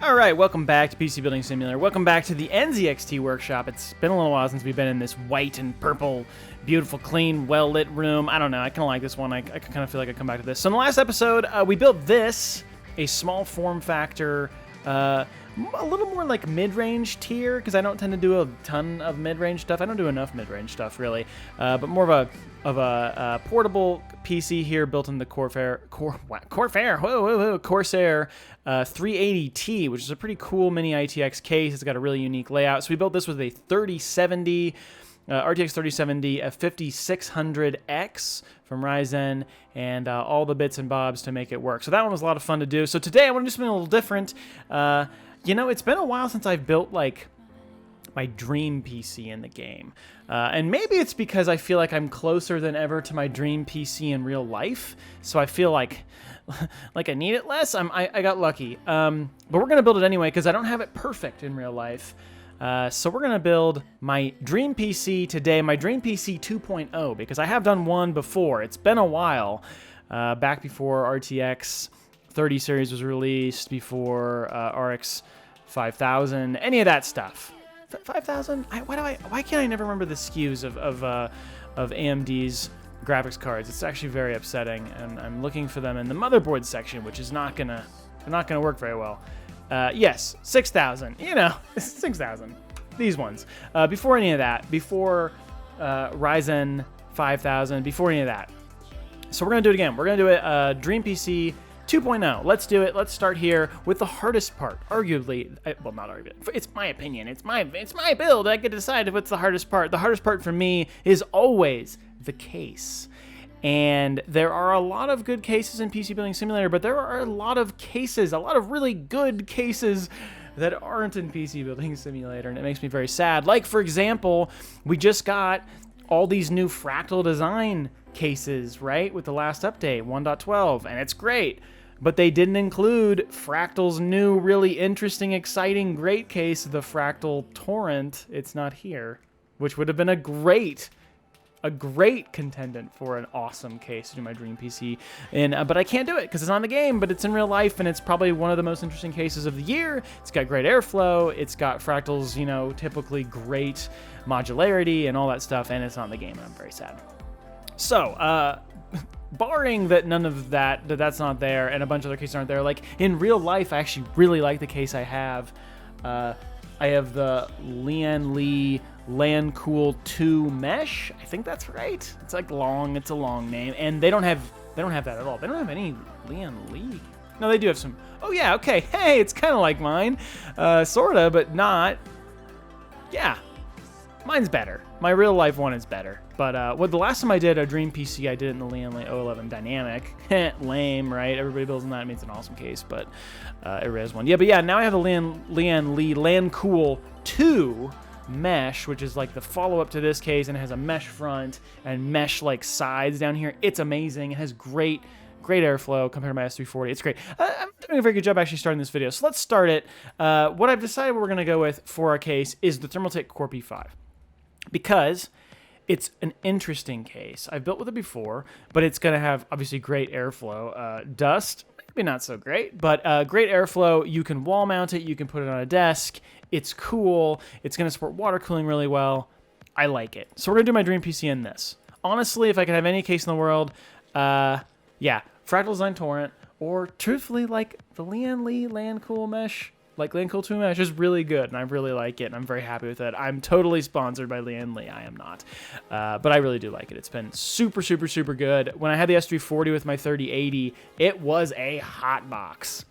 All right, welcome back to PC Building Simulator. Welcome back to the NZXT workshop. It's been a little while since we've been in this white and purple, beautiful, clean, well-lit room. I don't know. I kind of like this one. I kind of feel like I come back to this. So in the last episode, we built this, a small form factor, a little more like mid-range tier, because I don't tend to do a ton of mid-range stuff. I don't do enough mid-range stuff, really. But more of a portable PC here built in the Corsair 380T, which is a pretty cool mini ITX case. It's got a really unique layout. So we built this with a 3070 RTX 3070, a 5600X from Ryzen, and all the bits and bobs to make it work. So that one was a lot of fun to do. So today I want to do something a little different. You know, it's been a while since I've built like my dream PC in the game. And maybe it's because I feel like I'm closer than ever to my dream PC in real life. So I feel like I need it less. I got lucky. But we're going to build it anyway because I don't have it perfect in real life. So we're going to build my dream PC today, my dream PC 2.0, because I have done one before. It's been a while, back before RTX 30 series was released, before RX 5000, any of that stuff. 5,000? Why can't I never remember the SKUs of AMD's graphics cards? It's actually very upsetting, and I'm looking for them in the motherboard section, which is not gonna work very well. Yes, 6,000. You know, 6,000. These ones. Before any of that, before Ryzen 5000, before any of that. So we're gonna do it again. We're gonna do it Dream PC 2.0. Let's do it. Let's start here with the hardest part. Arguably, well, not arguably. It's my opinion. It's my build. I get to decide what's the hardest part. The hardest part for me is always the case. And there are a lot of good cases in PC Building Simulator, but there are a lot of cases, a lot of really good cases that aren't in PC Building Simulator, and it makes me very sad. Like, for example, we just got all these new fractal design cases, right, with the last update, 1.12, and it's great. But they didn't include Fractal's new, really interesting, exciting, great case, the Fractal Torrent. It's not here, which would have been a great contendant for an awesome case to do my dream PC. And but I can't do it because it's not in the game, but it's in real life, and it's probably one of the most interesting cases of the year. It's got great airflow. It's got Fractal's, you know, typically great modularity and all that stuff, and it's not in the game, and I'm very sad. So, barring that none of that's not there, and a bunch of other cases aren't there, like in real life, I actually really like the case I have. I have the Lian Li LanCool 2 Mesh. I think that's right. It's like long. It's a long name, and they don't have that at all. They don't have any Lian Li. No, they do have some. Oh yeah, okay. Hey, it's kind of like mine, sorta, but not. Yeah, mine's better. My real life one is better. But the last time I did a dream PC, I did it in the Lian Li 011 Dynamic. Lame, right? Everybody builds in that. It means an awesome case, but it is one. Yeah, but yeah, now I have the Lian Li LanCool 2 Mesh, which is like the follow-up to this case, and it has a mesh front and mesh like sides down here. It's amazing. It has great airflow compared to my S340. It's great. I'm doing a very good job actually starting this video. So let's start it. What I've decided we're going to go with for our case is the Thermaltake Core P5, because it's an interesting case. I've built with it before, but it's going to have obviously great airflow. Dust, maybe not so great, but great airflow. You can wall mount it. You can put it on a desk. It's cool. It's going to support water cooling really well. I like it. So we're going to do my dream PC in this. Honestly, if I could have any case in the world, yeah, Fractal Design Torrent, or truthfully, like the Lian Li LanCool Mesh, like LanCool 2 Mesh is really good, and I really like it, and I'm very happy with it. I'm totally sponsored by Lian Li. I am not. But I really do like it. It's been super, super, super good. When I had the S340 with my 3080, it was a hot box.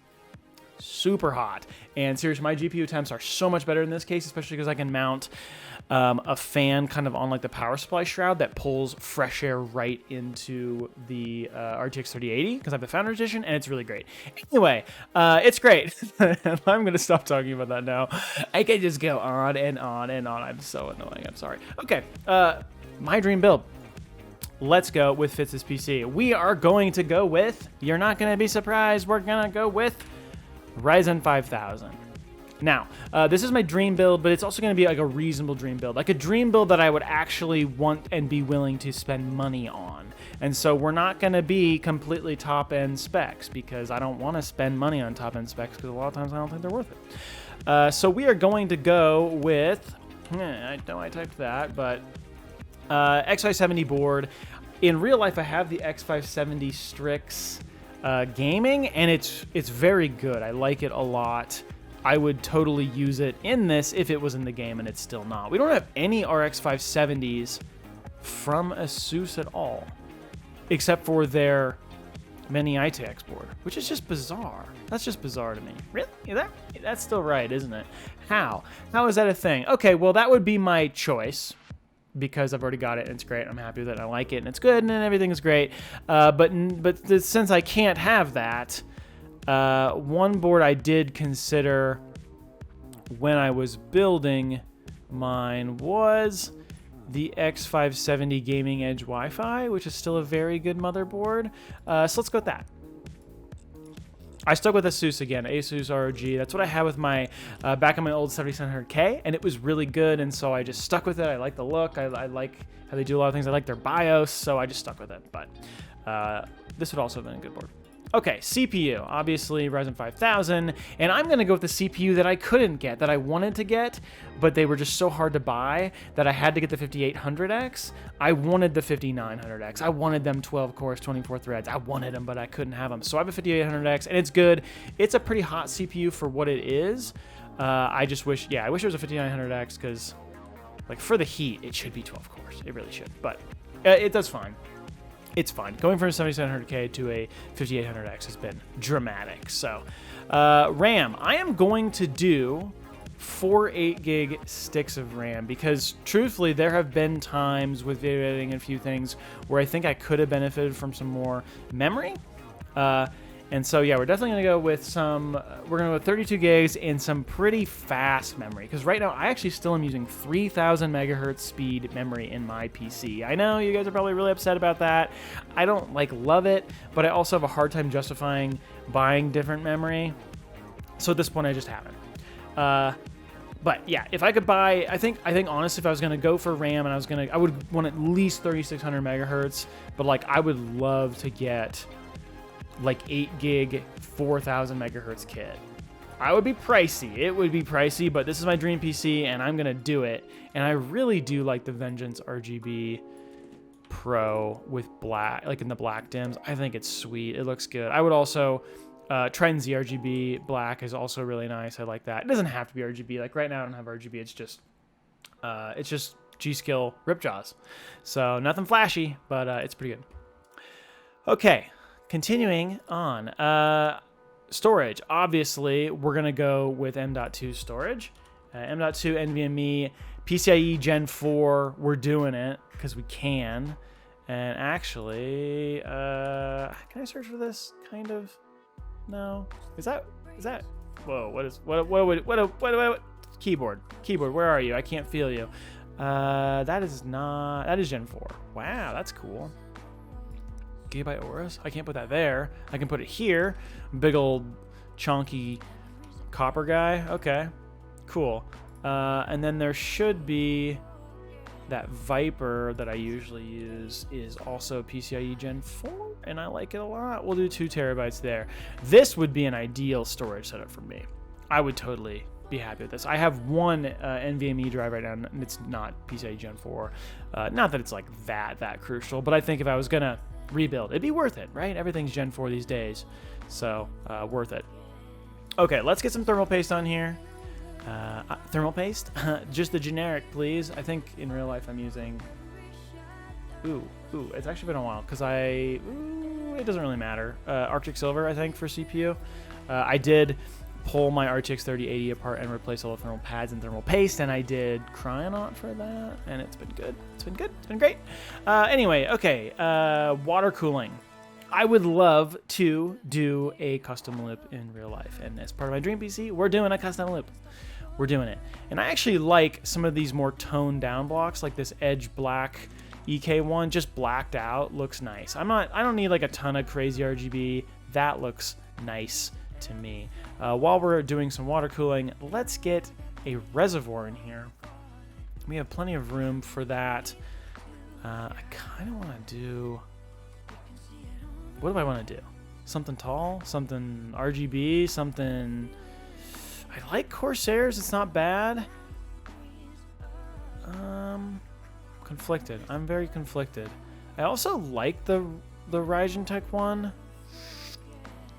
Super hot. And seriously, my GPU temps are so much better in this case, especially because I can mount a fan kind of on like the power supply shroud that pulls fresh air right into the RTX 3080 because I have the Founder Edition, and it's really great. Anyway, it's great. I'm going to stop talking about that now. I can just go on and on and on. I'm so annoying. I'm sorry. Okay, my dream build. Let's go with Fitz's PC. We are going to go with, you're not going to be surprised, we're going to go with Ryzen 5000. Now, this is my dream build, but it's also going to be like a reasonable dream build. Like a dream build that I would actually want and be willing to spend money on. And so we're not going to be completely top-end specs because I don't want to spend money on top-end specs because a lot of times I don't think they're worth it. So we are going to go with, I know I typed that, but X570 board. In real life, I have the X570 Strix gaming, and it's very good. I like it a lot. I would totally use it in this if it was in the game, and it's still not. We don't have any RX 570s from ASUS at all, except for their Mini ITX board, which is just bizarre. That's just bizarre to me. Really? That's still right, isn't it? How? How is that a thing? Okay, well, that would be my choice because I've already got it and it's great. I'm happy with it. I like it and it's good and everything is great. But since I can't have that, one board I did consider when I was building mine was the X570 Gaming Edge Wi-Fi, which is still a very good motherboard. So let's go with that. I stuck with ASUS again, ASUS ROG. That's what I had with my back on my old 7700K, and it was really good, and so I just stuck with it. I like the look. I like how they do a lot of things. I like their BIOS, so I just stuck with it. But this would also have been a good board. Okay, CPU, obviously Ryzen 5000, and I'm going to go with the CPU that I couldn't get, that I wanted to get, but they were just so hard to buy that I had to get the 5800X. I wanted the 5900X. I wanted them 12 cores, 24 threads. I wanted them, but I couldn't have them. So I have a 5800X, and it's good. It's a pretty hot CPU for what it is. I just wish, I wish it was a 5900X because, like, for the heat, it should be 12 cores. It really should, but it does fine. It's fine. Going from a 7700K to a 5800X has been dramatic. So, RAM. I am going to do 4 8-gig sticks of RAM because, truthfully, there have been times with video editing and a few things where I think I could have benefited from some more memory. And so, yeah, we're definitely going to go with we're going to go with 32 gigs and some pretty fast memory. Because right now, I actually still am using 3000 megahertz speed memory in my PC. I know you guys are probably really upset about that. I don't, love it, but I also have a hard time justifying buying different memory. So at this point, I just haven't. But yeah, if I could buy, I think honestly, if I was going to go for RAM and I would want at least 3600 megahertz, but I would love to get 8 gig 4000 megahertz kit. I would be pricey. It would be pricey, but this is my dream PC and I'm gonna do it. And I really do like the Vengeance RGB Pro with black, in the black dims. I think it's sweet. It looks good. I would also Trident Z RGB black is also really nice. I like that. It doesn't have to be RGB. Right now I don't have RGB. It's just G-Skill Ripjaws. So nothing flashy, but it's pretty good. Okay. Continuing on, storage. Obviously, we're going to go with M.2 storage. M.2 NVMe, PCIe Gen 4, we're doing it because we can. And actually, can I search for this? Kind of? No. Is that, whoa, what, keyboard, where are you? I can't feel you. That is Gen 4. Wow, that's cool. Gigabyte Auras? I can't put that there. I can put it here. Big old chunky copper guy. Okay, cool. And then there should be that Viper that I usually use is also PCIe Gen 4, and I like it a lot. We'll do 2 terabytes there. This would be an ideal storage setup for me. I would totally be happy with this. I have one NVMe drive right now, and it's not PCIe Gen 4. Not that it's that crucial, but I think if I was gonna rebuild, it'd be worth it, right? Everything's Gen 4 these days, so worth it. Okay, let's get some thermal paste on here. Thermal paste? Just the generic, please. I think in real life I'm using... Ooh, it's actually been a while, because it doesn't really matter. Arctic Silver, I think, for CPU. I did pull my RTX 3080 apart and replace all the thermal pads and thermal paste, and I did Cryonaut for that, and it's been good. It's been great. Anyway, okay, water cooling. I would love to do a custom loop in real life, and as part of my dream PC, we're doing a custom loop. We're doing it. And I actually like some of these more toned down blocks, like this Edge Black EK one, just blacked out, looks nice. I don't need a ton of crazy RGB. That looks nice to me. While we're doing some water cooling, let's get a reservoir in here. We have plenty of room for that. I kind of want to do... What do I want to do? Something tall? Something RGB? Something... I like Corsairs. It's not bad. Conflicted. I'm very conflicted. I also like the Ryzen Tech one.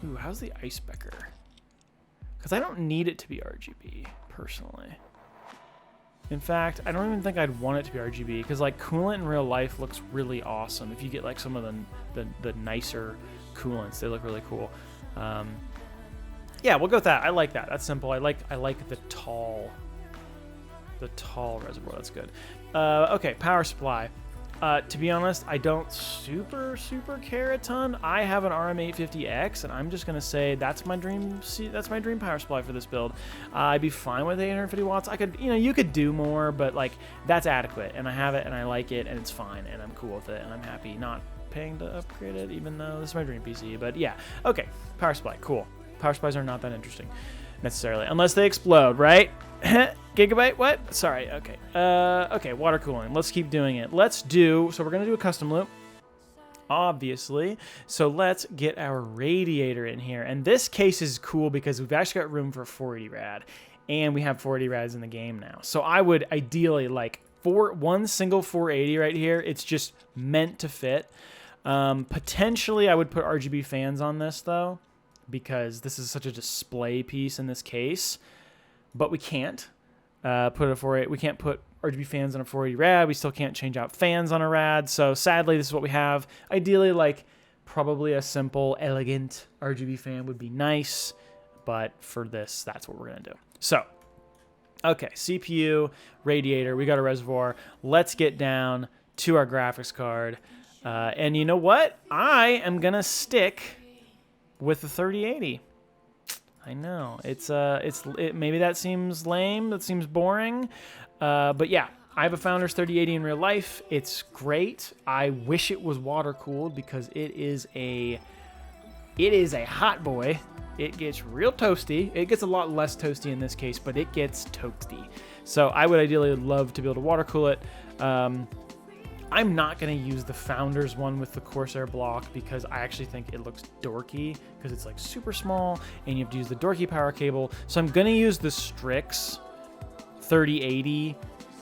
Ooh, how's the Icebecker? Because I don't need it to be RGB, personally. In fact, I don't even think I'd want it to be RGB, because like coolant in real life looks really awesome. If you get like some of the nicer coolants, they look really cool. Yeah, we'll go with that. I like that. That's simple. I like the tall reservoir. That's good. Okay, power supply. To be honest, I don't super care a ton. I have an RM850X, and I'm just gonna say that's my dream. That's my dream power supply for this build. I'd be fine with 850 watts. I could, you could do more, but like that's adequate, and I have it, and I like it, and it's fine, and I'm cool with it, and I'm happy not paying to upgrade it, even though this is my dream PC. But yeah, okay, power supply, cool. Power supplies are not that interesting necessarily, unless they explode, right? Gigabyte, what? Sorry, okay. Okay, water cooling. Let's keep doing it. So we're going to do a custom loop, obviously. So let's get our radiator in here. And this case is cool because we've actually got room for 480 rad, and we have 480 rads in the game now. So I would ideally like one single 480 right here. It's just meant to fit. Potentially, I would put RGB fans on this, though, because this is such a display piece in this case. But we can't put a 480. We can't put RGB fans on a 480 rad. We still can't change out fans on a rad. So sadly, this is what we have. Ideally, like probably a simple, elegant RGB fan would be nice. But for this, that's what we're gonna do. So, okay, CPU, radiator. We got a reservoir. Let's get down to our graphics card. And you know what? I am gonna stick with the 3080. I know maybe that seems lame, that seems boring, but yeah, I have a Founders 3080 in real life. It's great. I wish it was water cooled because it is a hot boy. It gets real toasty. It gets a lot less toasty in this case, but it gets toasty. So I would ideally love to be able to water cool it. I'm not going to use the Founders one with the Corsair block because I actually think it looks dorky because it's like super small and you have to use the dorky power cable. So I'm going to use the Strix 3080,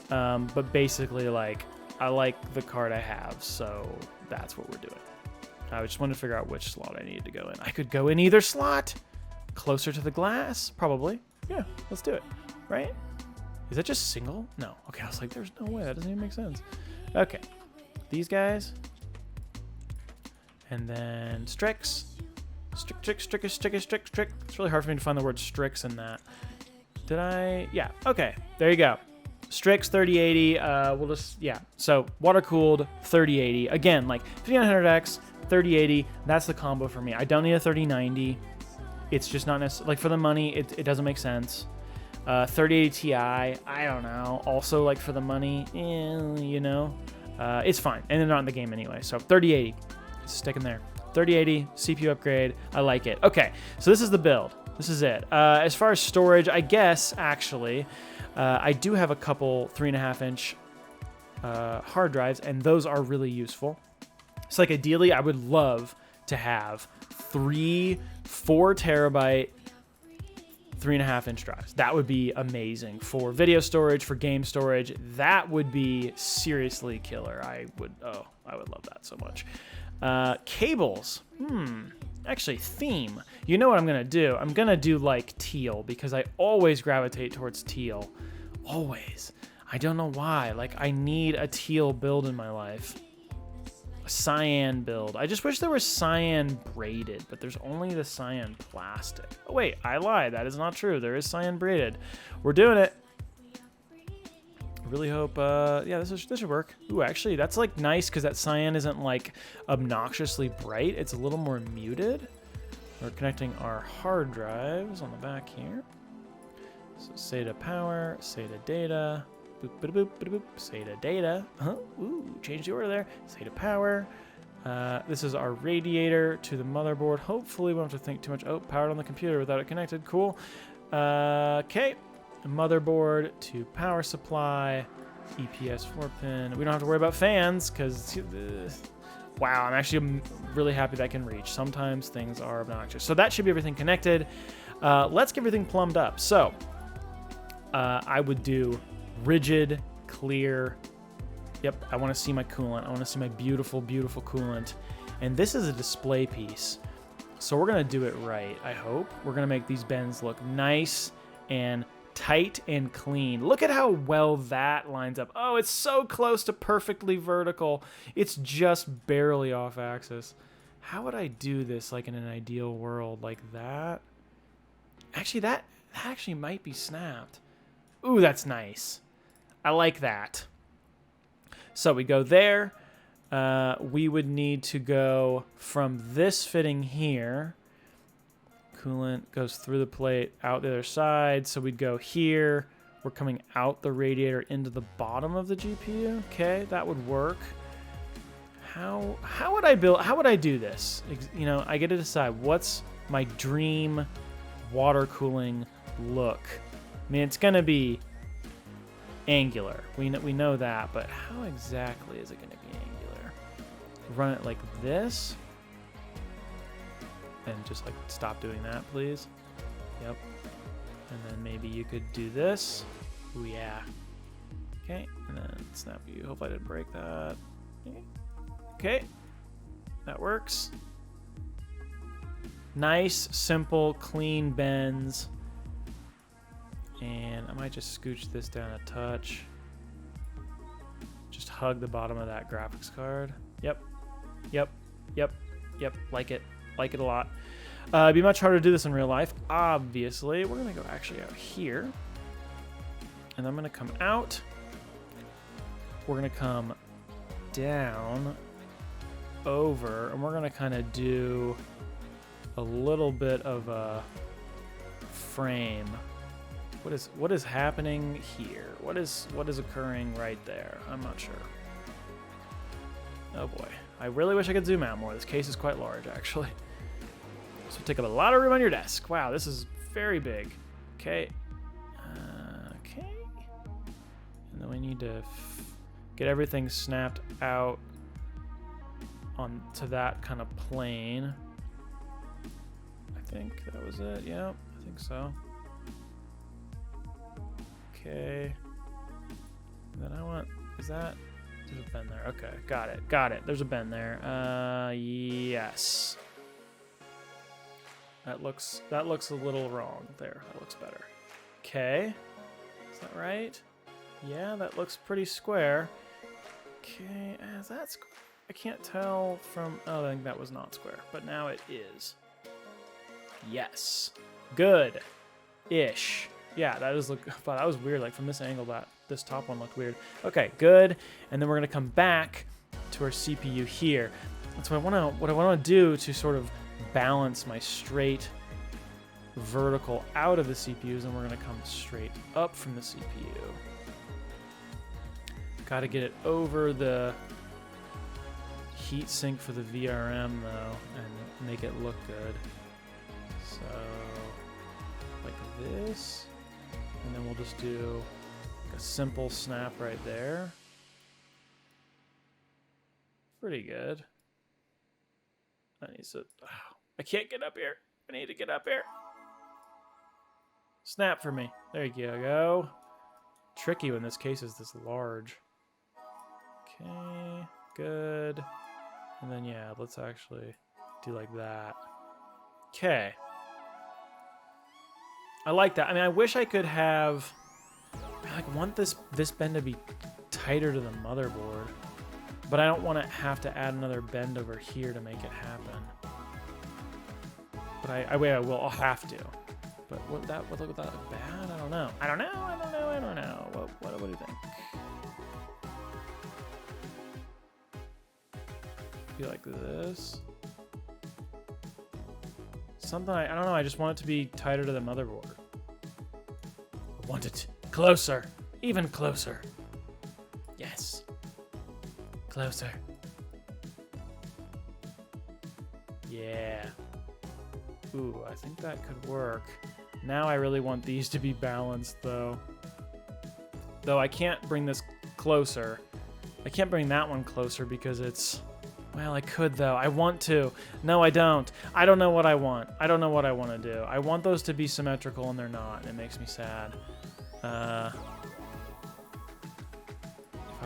but basically like I like the card I have, so that's what we're doing. I just wanted to figure out which slot I needed to go in. I could go in either slot. Closer to the glass? Probably. Yeah, let's do it. Right? Is that just single? No. Okay, I was like, there's no way. That doesn't even make sense. Okay, these guys, and then Strix. Strix. It's really hard for me to find the word Strix in that. Did I? Yeah, okay, there you go. Strix 3080, we'll just, yeah. So water-cooled 3080. Again, like 5900X, 3080, that's the combo for me. I don't need a 3090. It's just not necessarily, like for the money, it doesn't make sense. 3080 Ti, I don't know. Also, like for the money, it's fine. And they're not in the game anyway. So 3080, just stick in there. 3080 CPU upgrade. I like it. Okay, so this is the build. This is it. As far as storage, I guess actually, I do have a couple 3.5-inch hard drives, and those are really useful. So like ideally, I would love to have 3 4-terabyte 3.5-inch drives. That would be amazing for video storage, for game storage. That would be seriously killer. I would love that so much. Cables. Actually, theme. You know what I'm gonna do? I'm gonna do like teal because I always gravitate towards teal. Always. I don't know why. Like I need a teal build in my life. A cyan build. I just wish there was cyan braided, but there's only the cyan plastic. Oh wait, I lied. That is not true. There is cyan braided. We're doing it. I really hope, yeah, this should work. Ooh, actually, that's like nice because that cyan isn't like obnoxiously bright. It's a little more muted. We're connecting our hard drives on the back here. So SATA power, SATA data. Boop, boop, boop, boop, boop. SATA data. Ooh, change the order there. SATA power. This is our radiator to the motherboard. Hopefully we won't have to think too much. Oh, powered on the computer without it connected. Cool. Okay. Motherboard to power supply. EPS 4-pin. We don't have to worry about fans because... wow, I'm actually really happy that can reach. Sometimes things are obnoxious. So that should be everything connected. Let's get everything plumbed up. So I would do rigid, clear. Yep, I want to see my coolant. I want to see my beautiful, beautiful coolant. And this is a display piece. So we're going to do it right, I hope. We're going to make these bends look nice and tight and clean. Look at how well that lines up. Oh, it's so close to perfectly vertical. It's just barely off axis. How would I do this like in an ideal world like that? Actually, that actually might be snapped. Ooh, that's nice. I like that. So we go there. We would need to go from this fitting here. Coolant goes through the plate, out the other side. So we'd go here. We're coming out the radiator into the bottom of the GPU. Okay, that would work. How would I build? How would I do this? You know, I get to decide what's my dream water cooling look. I mean, it's gonna be angular. We know that, but how exactly is it gonna be angular? Run it like this. And just like stop doing that, please. Yep. And then maybe you could do this. Ooh, yeah. Okay, and then snap you. Hope I didn't break that. Okay, that works. Nice, simple, clean bends. And I might just scooch this down a touch. Just hug the bottom of that graphics card. Yep, yep, yep, yep, like it. Like it a lot. It'd be much harder to do this in real life, obviously. We're gonna go actually out here. And I'm gonna come out. We're gonna come down, over, and we're gonna kind of do a little bit of a frame. What is happening here? What is occurring right there? I'm not sure. Oh boy. I really wish I could zoom out more. This case is quite large, actually. So take up a lot of room on your desk. Wow, this is very big. Okay. Okay. And then we need to get everything snapped out onto that kind of plane. I think that was it. Yeah, I think so. Okay. And then I want... Is that... There's a bend there. Okay, got it. Got it. There's a bend there. Yes. That looks a little wrong there. That looks better. Okay. Is that right? Yeah, that looks pretty square. Okay, is that square? I can't tell from... Oh, I think that was not square, but now it is. Yes. Good. Ish. Yeah, that is look. Wow, that was weird. Like from this angle, this top one looked weird. Okay, good. And then we're gonna come back to our CPU here. That's what I want to do to sort of balance my straight vertical out of the CPUs, and we're gonna come straight up from the CPU. Got to get it over the heat sink for the VRM though, and make it look good. So like this. And then we'll just do a simple snap right there. Pretty good. That needs to... Oh, I can't get up here. I need to get up here. Snap for me. There you go. Tricky when this case is this large. Okay, good. And then, yeah, let's actually do like that. Okay. I like that. I mean, I wish I could have... I want this bend to be tighter to the motherboard. But I don't want to have to add another bend over here to make it happen. But I will. I'll have to. But would that look bad? I don't know. I don't know. What do you think? Be like this. Something, I don't know, I just want it to be tighter to the motherboard. I want it closer, even closer. Yes. Closer. Yeah. Ooh, I think that could work. Now I really want these to be balanced, though. Though I can't bring this closer. I can't bring that one closer because it's... Well, I could, though. I want to. No, I don't. I don't know what I want. I don't know what I want to do. I want those to be symmetrical, and they're not. It makes me sad. If I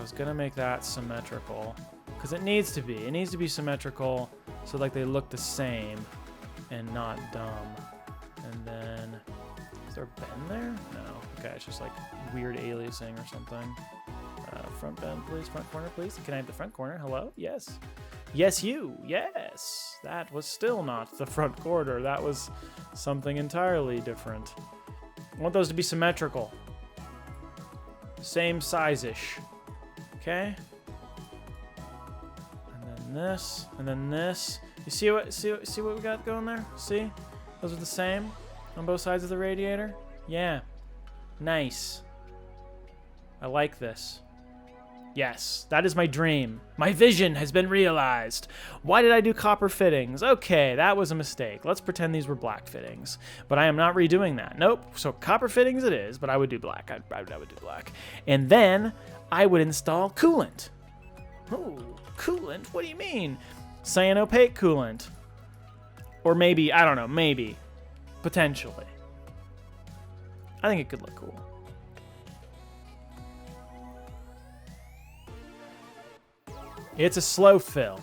was going to make that symmetrical... Because it needs to be. It needs to be symmetrical so like they look the same and not dumb. And then... Is there a bend there? No. Okay, it's just like weird aliasing or something. Front bend, please. Front corner, please. Can I have the front corner? Hello? Yes. Yes, you. Yes. That was still not the front corner. That was something entirely different. I want those to be symmetrical. Same size-ish. Okay? And then this. And then this. You see what we got going there? See? Those are the same on both sides of the radiator? Yeah. Nice. I like this. Yes, that is my dream. My vision has been realized. Why did I do copper fittings? Okay, that was a mistake. Let's pretend these were black fittings. But I am not redoing that. Nope. So copper fittings it is, but I would do black. I would do black. And then I would install coolant. Oh, coolant? What do you mean? Cyanopaque coolant. Or maybe, I don't know, maybe. Potentially. I think it could look cool. It's a slow fill,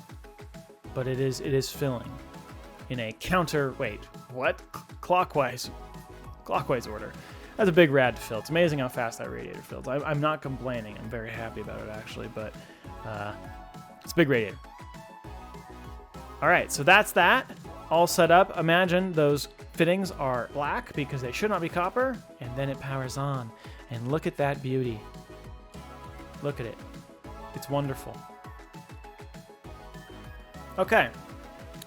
but it is filling in a clockwise order. That's a big rad to fill. It's amazing how fast that radiator fills. I'm not complaining. I'm very happy about it actually, but it's a big radiator. All right, so that's that all set up. Imagine those fittings are black because they should not be copper, and then it powers on. And look at that beauty. Look at it. It's wonderful. Okay,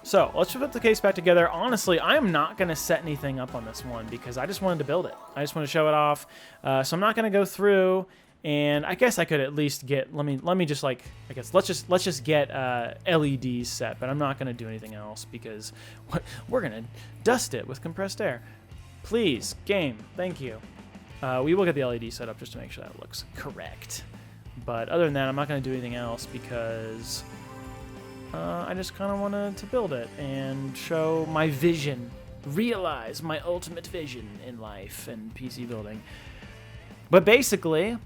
so let's put the case back together. Honestly, I'm not going to set anything up on this one because I just wanted to build it. I just want to show it off. So I'm not going to go through, and I guess I could at least get. Let me just like I guess let's just get LEDs set, but I'm not going to do anything else because we're going to dust it with compressed air. Please, game. Thank you. We will get the LED set up just to make sure that looks correct. But other than that, I'm not going to do anything else because. I just kind of wanted to build it and show my vision, realize my ultimate vision in life and PC building. But basically,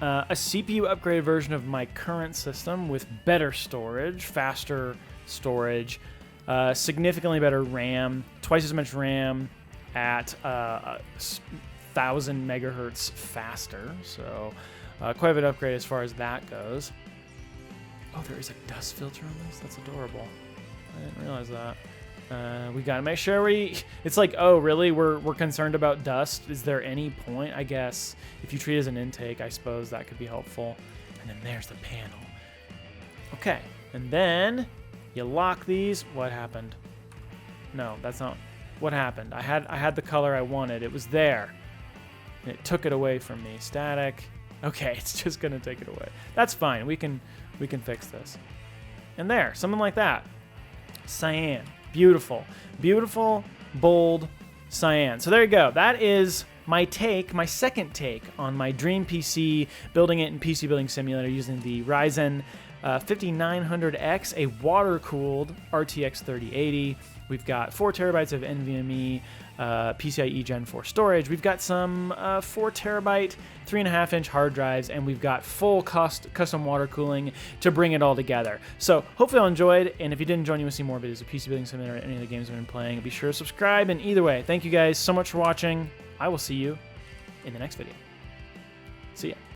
a CPU upgraded version of my current system with better storage, faster storage, significantly better RAM, twice as much RAM at 1,000 megahertz faster. So quite a bit of upgrade as far as that goes. Oh, there is a dust filter on this? That's adorable. I didn't realize that. We gotta make sure it's like, oh, really? We're concerned about dust? Is there any point? I guess if you treat it as an intake, I suppose that could be helpful. And then there's the panel. Okay, and then you lock these. What happened? No, that's not what happened. I had the color I wanted. It was there. And it took it away from me. Static. Okay, it's just gonna take it away. That's fine. We can fix this. And there, something like that. Cyan. Beautiful. Beautiful, bold cyan. So there you go. That is my second take on my dream PC, building it in PC Building Simulator using the Ryzen 5900X, a water-cooled RTX 3080. We've got 4 terabytes of NVMe PCIe Gen 4 storage. We've got some 4 terabyte, 3.5-inch hard drives, and we've got full custom water cooling to bring it all together. So hopefully you all enjoyed, and if you did enjoy and you want to see more videos of PC Building Simulator or any of the games I've been playing, be sure to subscribe. And either way, thank you guys so much for watching. I will see you in the next video. See ya.